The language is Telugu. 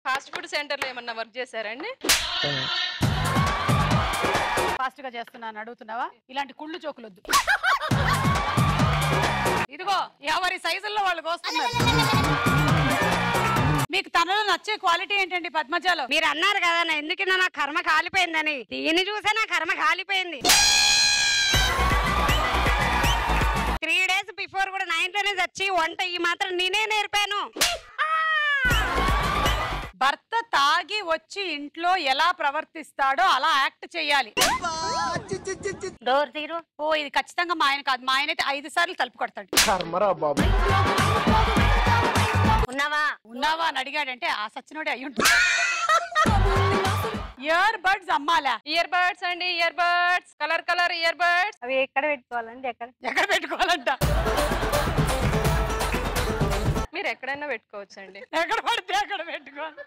ఫాస్ట్ ఫుడ్ సెంటర్ లో ఏమన్నా వర్క్ చేశారండి? ఫాస్ట్ గా చేస్తున్నాను అడుగుతున్నావా? ఇలాంటి కుళ్ళు చోకులొద్దు. ఇదిగో ఎవరి సైజుల్లో వాళ్ళు కోస్తున్నారు. మీకు తనలో నచ్చే క్వాలిటీ ఏంటండి పద్మజాలో? మీరు అన్నారు కదా నా ఎందుకన్నా నా కర్మ కాలిపోయిందని, దీన్ని చూసే నా కర్మ కాలిపోయింది. 3 days బిఫోర్ కూడా 9లోనే వచ్చి వంట ఈ మాత్రం నేనే నేర్పాను. భర్త తాగి వచ్చి ఇంట్లో ఎలా ప్రవర్తిస్తాడో అలా యాక్ట్ చెయ్యాలి. డోర్ తీరు. ఓ ఇది ఖచ్చితంగా మా ఆయన కాదు. మా ఆయన అయితే 5 సార్లు తలుపు కొడతాడు. ఉన్నావా ఉన్నావా అని అడిగాడంటే ఆ సచ్చినోడే అయ్యి ఉంటుంది. ఇయర్ బడ్స్ అమ్మాలా? ఇయర్ బడ్స్ అండి, ear buds, colour colour ear buds. అవి ఎక్కడ పెట్టుకోవాలండి? ఎక్కడ పెట్టుకోవాలంట? మీరు ఎక్కడైనా పెట్టుకోవచ్చండి. ఎక్కడ పడితే అక్కడ పెట్టుకోవాలి.